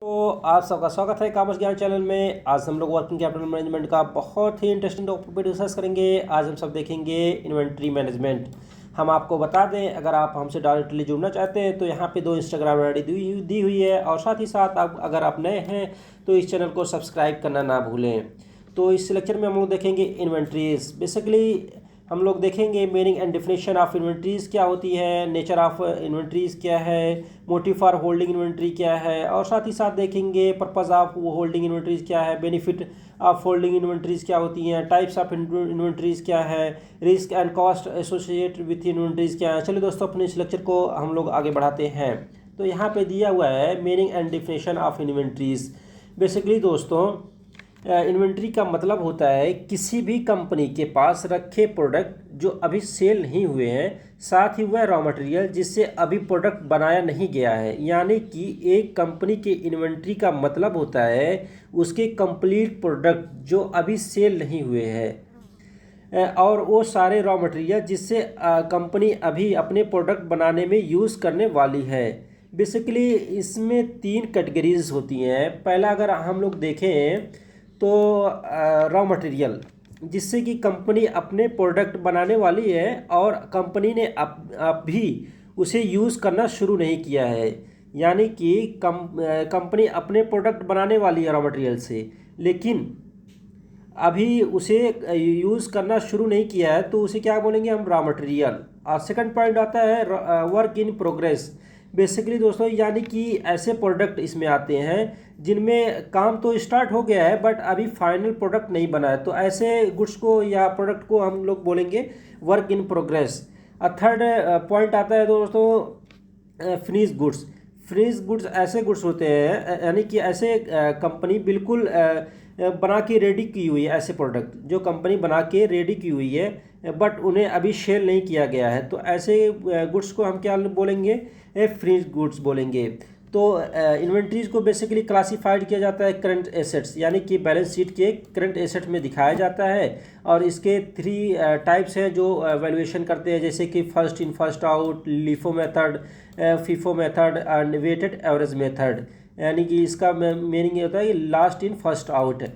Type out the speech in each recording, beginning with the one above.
तो आप सबका स्वागत है कॉमर्स ज्ञान चैनल में। आज हम लोग वर्किंग कैपिटल मैनेजमेंट का बहुत ही इंटरेस्टिंग टॉपिक पर डिस्कस करेंगे। आज हम सब देखेंगे इन्वेंट्री मैनेजमेंट। हम आपको बता दें, अगर आप हमसे डायरेक्टली जुड़ना चाहते हैं तो यहाँ पे 2 इंस्टाग्राम आईडी दी हुई है, और साथ ही साथ आप अगर आप नए हैं तो इस चैनल को सब्सक्राइब करना ना भूलें। तो इस लेक्चर में हम लोग देखेंगे इन्वेंट्रीज। बेसिकली हम लोग देखेंगे meaning and definition of inventories क्या होती है, नेचर ऑफ इन्वेंट्रीज क्या है, मोटिव फॉर होल्डिंग इन्वेंट्री क्या है, और साथ ही साथ देखेंगे पर्पस ऑफ होल्डिंग इन्वेंट्रीज क्या है, बेनिफिट ऑफ होल्डिंग इन्वेंट्रीज क्या होती हैं, टाइप्स ऑफ इन्वेंट्रीज क्या है, risk and cost associate with inventories क्या है। चलिए दोस्तों, अपने इस लेक्चर को हम लोग आगे बढ़ाते हैं। तो यहाँ पे दिया हुआ है meaning and definition of inventories. Basically दोस्तों, इन्वेंट्री का मतलब होता है किसी भी कंपनी के पास रखे प्रोडक्ट जो अभी सेल नहीं हुए हैं, साथ ही वह रॉ मटेरियल जिससे अभी प्रोडक्ट बनाया नहीं गया है। यानी कि एक कंपनी के इन्वेंट्री का मतलब होता है उसके कंप्लीट प्रोडक्ट जो अभी सेल नहीं हुए हैं, और वो सारे रॉ मटेरियल जिससे कंपनी अभी अपने प्रोडक्ट बनाने में यूज़ करने वाली है। बेसिकली इसमें 3 कैटेगरीज होती हैं। पहला अगर हम लोग देखें तो रॉ मटेरियल जिससे कि कंपनी अपने प्रोडक्ट बनाने वाली है और कंपनी ने अभी उसे यूज़ करना शुरू नहीं किया है। यानी कि कंपनी अपने प्रोडक्ट बनाने वाली है रॉ मटेरियल से, लेकिन अभी उसे यूज़ करना शुरू नहीं किया है, तो उसे क्या बोलेंगे हम, रॉ मटेरियल। और सेकंड पॉइंट आता है वर्क इन प्रोग्रेस। बेसिकली दोस्तों, यानी कि ऐसे प्रोडक्ट इसमें आते हैं जिनमें काम तो स्टार्ट हो गया है बट अभी फाइनल प्रोडक्ट नहीं बना है, तो ऐसे गुड्स को या प्रोडक्ट को हम लोग बोलेंगे वर्क इन प्रोग्रेस। और थर्ड पॉइंट आता है दोस्तों फिनिश गुड्स। फिनिश गुड्स ऐसे गुड्स होते हैं, यानी कि ऐसे कंपनी बिल्कुल बना के रेडी की हुई है, ऐसे प्रोडक्ट जो कंपनी बना के रेडी की हुई है बट उन्हें अभी सेल नहीं किया गया है, तो ऐसे गुड्स को हम क्या बोलेंगे, फिनिश गुड्स बोलेंगे। तो इन्वेंट्रीज को बेसिकली क्लासिफाइड किया जाता है करंट एसेट्स, यानी कि बैलेंस शीट के करंट एसेट में दिखाया जाता है। और इसके 3 टाइप्स हैं जो वैल्यूएशन करते हैं, जैसे कि first in first out, LIFO method, FIFO method and weighted average method. यानी कि इसका मीनिंग ये होता है कि लास्ट इन फर्स्ट आउट है।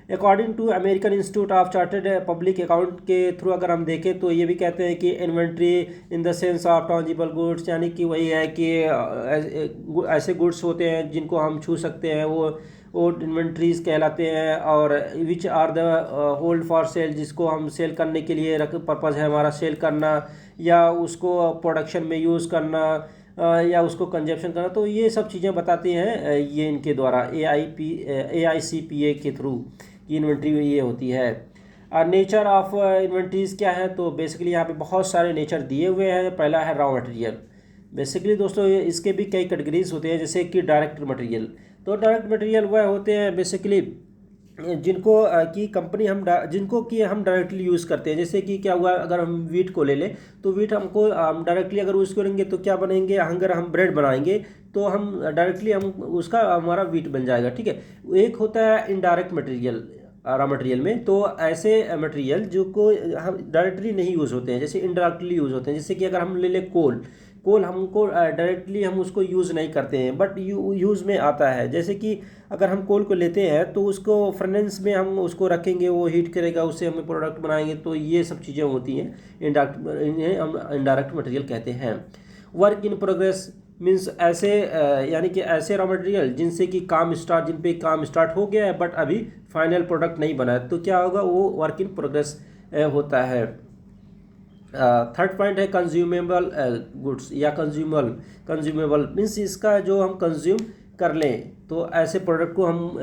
According to American institute of chartered public account के थ्रू अगर हम देखें तो ये भी कहते हैं कि inventory in the sense of tangible goods, यानी कि वही है कि ऐसे गुड्स होते हैं जिनको हम छू सकते हैं, वो इन्वेंट्रीज कहलाते हैं। और which are the hold for sale, जिसको हम सेल करने के लिए पर्पज़ है हमारा सेल करना, या उसको प्रोडक्शन में यूज़ करना, या उसको कंजप्शन करना। तो ये सब चीज़ें बताती हैं ये इनके द्वारा AICPA के थ्रू की इन्वेंट्री ये होती है। नेचर ऑफ इन्वेंट्रीज क्या है, तो बेसिकली यहाँ पे बहुत सारे नेचर दिए हुए हैं। पहला है रॉ मटेरियल। बेसिकली दोस्तों इसके भी कई कैटेगरीज होते हैं, जैसे कि डायरेक्ट मटेरियल। तो डायरेक्ट मटेरियल वह होते हैं बेसिकली जिनको कि कंपनी जिनको कि हम डायरेक्टली यूज़ करते हैं। जैसे कि क्या हुआ, अगर हम वीट को ले लें तो वीट हमको डायरेक्टली अगर यूज़ करेंगे तो क्या बनेंगे, अगर हम ब्रेड बनाएंगे तो हम डायरेक्टली हम उसका हमारा वीट बन जाएगा, ठीक है। एक होता है इनडायरेक्ट मटेरियल रॉ मटेरियल में। तो ऐसे मटेरियल जो को हम डायरेक्टली नहीं यूज़ होते हैं, जैसे इनडायरेक्टली यूज़ होते हैं। जैसे कि अगर हम ले लें कोल हमको डायरेक्टली हम उसको यूज़ नहीं करते हैं बट यूज़ में आता है। जैसे कि अगर हम कोल को लेते हैं तो उसको फर्नेस में हम उसको रखेंगे, वो हीट करेगा, उससे हम प्रोडक्ट बनाएंगे। तो ये सब चीज़ें होती हैं इनडायरेक्ट, हम इनडायरेक्ट मटेरियल कहते हैं। वर्क इन प्रोग्रेस मीन्स ऐसे यानी कि ऐसे रॉ मटेरियल जिन पे काम स्टार्ट हो गया है बट अभी फाइनल प्रोडक्ट नहीं बना है, तो क्या होगा, वो वर्क इन प्रोग्रेस होता है। थर्ड पॉइंट है कंज्यूमेबल गुड्स या कंज्यूमेबल मीन्स इसका जो हम कंज्यूम कर लें, तो ऐसे प्रोडक्ट को हम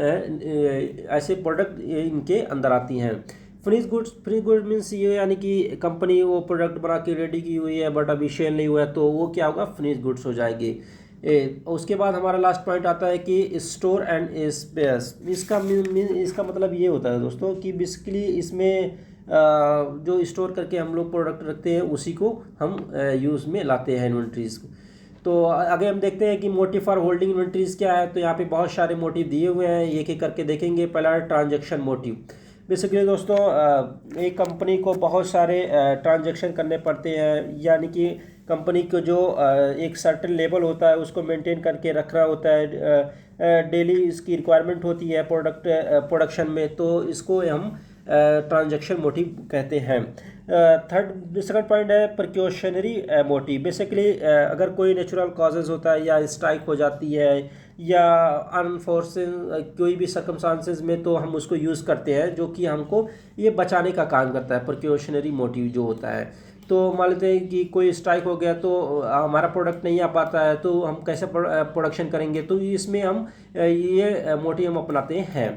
ऐसे प्रोडक्ट इनके अंदर आती हैं। फिनिश गुड्स मीन्स ये, यानी कि कंपनी वो प्रोडक्ट बना के रेडी की हुई है बट अभी सेल नहीं हुआ है, तो वो क्या होगा, फिनिश गुड्स हो जाएगी। उसके बाद हमारा लास्ट पॉइंट आता है कि स्टोर एंड स्पेयर्स। इसका मतलब ये होता है दोस्तों कि बेसिकली इसमें जो स्टोर करके हम लोग प्रोडक्ट रखते हैं उसी को हम यूज़ में लाते हैं इन्वेंट्रीज़ को। तो आगे हम देखते हैं कि मोटिव फॉर होल्डिंग इन्वेंट्रीज़ क्या है। तो यहाँ पे बहुत सारे मोटिव दिए हुए हैं, एक एक करके देखेंगे। पहला ट्रांजैक्शन मोटिव। बेसिकली दोस्तों एक कंपनी को बहुत सारे ट्रांजैक्शन करने पड़ते हैं, यानी कि कंपनी को जो एक सर्टेन लेवल होता है उसको मेंटेन करके रखना होता है, डेली इसकी रिक्वायरमेंट होती है प्रोडक्शन में, तो इसको हम ट्रांजैक्शन मोटिव कहते हैं। सेकंड पॉइंट है प्रिकॉशनरी मोटिव। बेसिकली अगर कोई नेचुरल कॉजेज होता है या स्ट्राइक हो जाती है या अनफोर्सन कोई भी सर्कमस्टांसेस में, तो हम उसको यूज़ करते हैं, जो कि हमको ये बचाने का काम करता है प्रिकॉशनरी मोटिव जो होता है। तो मान लेते हैं कि कोई स्ट्राइक हो गया तो हमारा प्रोडक्ट नहीं आ पाता है, तो हम कैसे प्रोडक्शन करेंगे, तो इसमें हम ये मोटिव हम अपनाते हैं।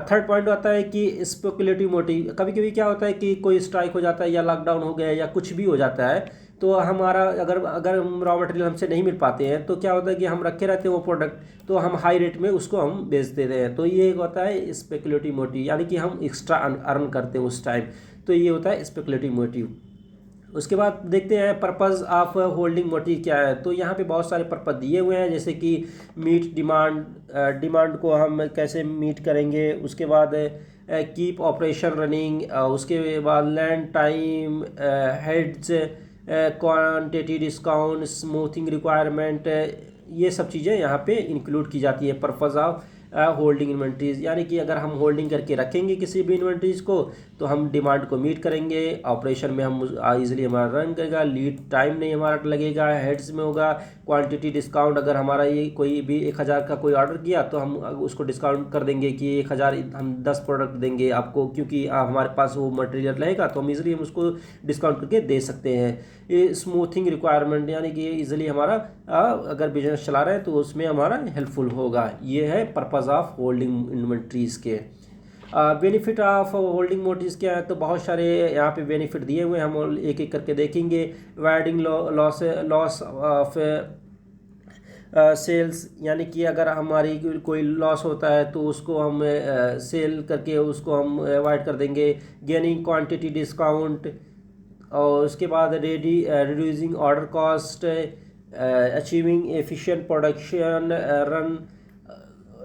थर्ड पॉइंट आता है कि स्पेकुलेटिव मोटिव। कभी कभी क्या होता है कि कोई स्ट्राइक हो जाता है या लॉकडाउन हो गया या कुछ भी हो जाता है, तो हमारा अगर रॉ मटेरियल हमसे नहीं मिल पाते हैं, तो क्या होता है कि हम रखे रहते हैं वो प्रोडक्ट, तो हम हाई रेट में उसको हम बेच देते हैं। तो ये होता है स्पेकुलेटिव मोटिव, यानी कि हम एक्स्ट्रा अर्न करते हैं उस टाइम। तो ये होता है स्पेकुलेटिव मोटिव। उसके बाद देखते हैं पर्पज़ ऑफ होल्डिंग मोटिव क्या है। तो यहाँ पे बहुत सारे पर्पज़ दिए हुए हैं, जैसे कि मीट डिमांड को हम कैसे मीट करेंगे, उसके बाद कीप ऑपरेशन रनिंग, उसके बाद land time, heads, quantity discount, smoothing requirement, ये सब चीज़ें यहाँ पे इंक्लूड की जाती है पर्पज़ ऑफ होल्डिंग इन्वेंट्रीज। यानी कि अगर हम होल्डिंग करके रखेंगे किसी भी इन्वेंट्रीज को, तो हम डिमांड को मीट करेंगे, ऑपरेशन में हम इजीली हमारा रन करेगा, लीड टाइम नहीं हमारा लगेगा, हेड्स में होगा, क्वांटिटी डिस्काउंट। अगर हमारा ये कोई भी 1000 का कोई ऑर्डर किया तो हम उसको डिस्काउंट कर देंगे कि 1000 हम 10 प्रोडक्ट देंगे आपको, क्योंकि हमारे पास वो मटेरियल रहेगा, तो हम इजीली हम उसको डिस्काउंट करके दे सकते हैं। ये स्मूथिंग रिक्वायरमेंट, यानी कि इजीली हमारा अगर बिजनेस चला रहे हैं तो उसमें हमारा हेल्पफुल होगा। ये है पर्पज़ ऑफ होल्डिंग इन्वेंट्रीज के। बेनिफिट ऑफ होल्डिंग मोटिव्स क्या है, तो बहुत सारे यहाँ पे बेनिफिट दिए हुए हैं, हम एक एक करके देखेंगे। अवॉइडिंग लॉस ऑफ सेल्स, यानी कि अगर हमारी कोई लॉस होता है तो उसको हम सेल करके उसको हम अवॉइड कर देंगे। गेनिंग क्वांटिटी डिस्काउंट, और उसके बाद reducing order cost, achieving efficient production run,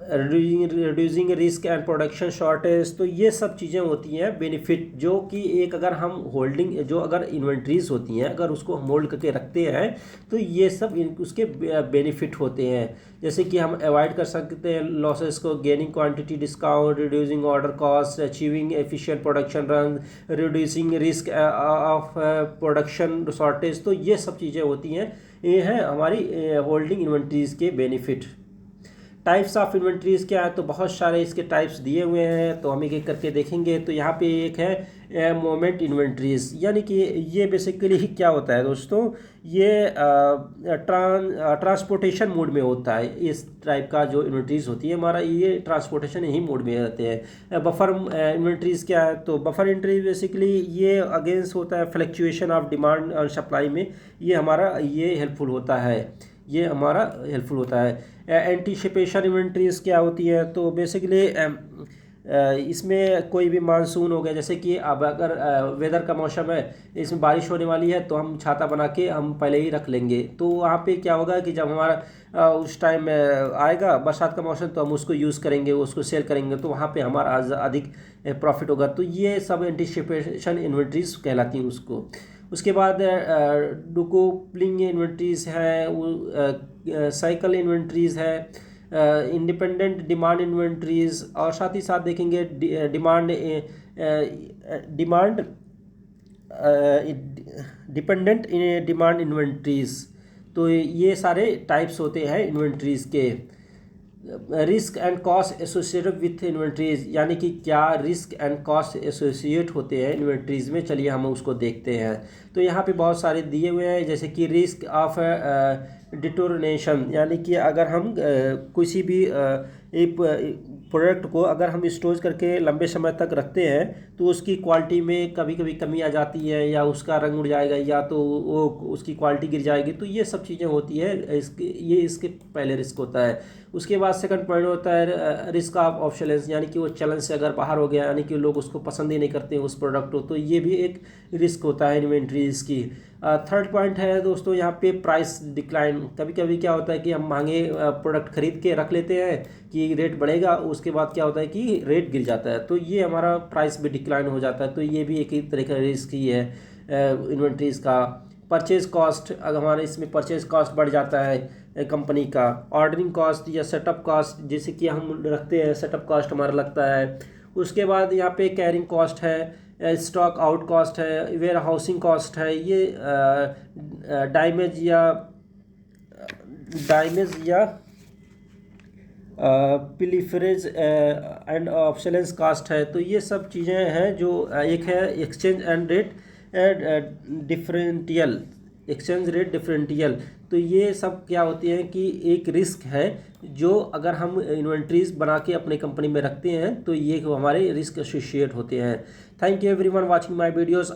reducing risk and production shortage. तो ये सब चीज़ें होती हैं बेनिफिट, जो कि एक अगर हम होल्डिंग जो अगर इन्वेंट्रीज होती हैं अगर उसको हम होल्ड करके रखते हैं, तो ये सब उसके बेनिफिट होते हैं। जैसे कि हम अवॉइड कर सकते हैं लॉसेस को, gaining quantity discount, reducing order cost, achieving efficient production run, reducing risk of production shortage. तो ये सब चीज़ें होती हैं, ये हैं हमारी होल्डिंग इन्वेंट्रीज के बेनिफिट। टाइप्स ऑफ इन्वेंट्रीज क्या है, तो बहुत सारे इसके टाइप्स दिए हुए हैं, तो हम एक एक करके देखेंगे। तो यहाँ पे एक है मोमेंट इन्वेंट्रीज, यानी कि ये बेसिकली क्या होता है दोस्तों, ये ट्रांसपोर्टेशन मोड में होता है। इस टाइप का जो इन्वेंट्रीज होती है हमारा, ये ट्रांसपोर्टेशन ही मोड में रहते हैं। बफर इन्वेंट्रीज क्या है, तो बफर इन्वेंट्री बेसिकली ये अगेंस्ट होता है फ्लक्चुएशन ऑफ डिमांड और सप्लाई में, ये हमारा ये हेल्पफुल होता है, ये हमारा हेल्पफुल होता है। एंटीसिपेशन इन्वेंट्रीज क्या होती है, तो बेसिकली इसमें कोई भी मानसून हो गया, जैसे कि अब अगर वेदर का मौसम है, इसमें बारिश होने वाली है, तो हम छाता बना के हम पहले ही रख लेंगे। तो वहाँ पे क्या होगा कि जब हमारा उस टाइम में आएगा बरसात का मौसम, तो हम उसको यूज़ करेंगे, उसको सेल करेंगे, तो वहाँ पे हमारा अधिक प्रॉफिट होगा। तो ये सब एंटीसिपेशन इन्वेंट्रीज कहलाती हैं उसको। उसके बाद डुकोप्लिंग इन्वेंट्रीज है, साइकिल इन्वेंट्रीज है, इंडिपेंडेंट डिमांड इन्वेंट्रीज, और साथ ही साथ देखेंगे डिपेंडेंट डिमांड इन्वेंट्रीज। तो ये सारे टाइप्स होते हैं इन्वेंट्रीज के। Risk and cost associated with inventories, यानी कि क्या रिस्क एंड कॉस्ट एसोसिएट होते हैं इन्वेंट्रीज में, चलिए हम उसको देखते हैं। तो यहाँ पे बहुत सारे दिए हुए हैं, जैसे कि रिस्क ऑफ डिटोरेशन, यानी कि अगर हम किसी भी एक प्रोडक्ट को अगर हम स्टोर करके लंबे समय तक रखते हैं, तो उसकी क्वालिटी में कभी कभी कमी आ जाती है, या उसका रंग उड़ जाएगा, या तो वो उसकी क्वालिटी गिर जाएगी। तो ये सब चीज़ें होती है, इसके पहले रिस्क होता है। उसके बाद सेकंड पॉइंट होता है रिस्क ऑफ ऑब्सोलेंस, यानी कि वो चलन से अगर बाहर हो गया, यानी कि लोग उसको पसंद ही नहीं करते उस प्रोडक्ट को, तो ये भी एक रिस्क होता है इन्वेंट्रीज की। थर्ड पॉइंट है दोस्तों यहाँ पे प्राइस डिक्लाइन। कभी कभी क्या होता है कि हम महंगे प्रोडक्ट खरीद के रख लेते हैं कि रेट बढ़ेगा, उसके बाद क्या होता है कि रेट गिर जाता है, तो ये हमारा प्राइस भी डिक्लाइन हो जाता है। तो ये भी एक ही तरह का रिस्क ही है इन्वेंट्रीज का। परचेज़ कॉस्ट, अगर हमारे इसमें परचेज़ कॉस्ट बढ़ जाता है कंपनी का, ऑर्डरिंग कॉस्ट या सेटअप कॉस्ट जैसे कि हम रखते हैं, सेटअप कॉस्ट हमारा लगता है। उसके बाद यहाँ पे कैरिंग कॉस्ट है, स्टॉक आउट कॉस्ट है, वेयर हाउसिंग कॉस्ट है, ये डैमेज या पिलीफरेज एंड ऑब्सोलेंस कास्ट है। तो ये सब चीज़ें हैं जो एक है exchange and rate differential, exchange rate differential. तो ये सब क्या होती है कि एक रिस्क है जो अगर हम इन्वेंट्रीज बना के अपनी कंपनी में रखते हैं तो ये हमारे रिस्क एसोसिएट होते हैं। Thank you everyone watching my videos.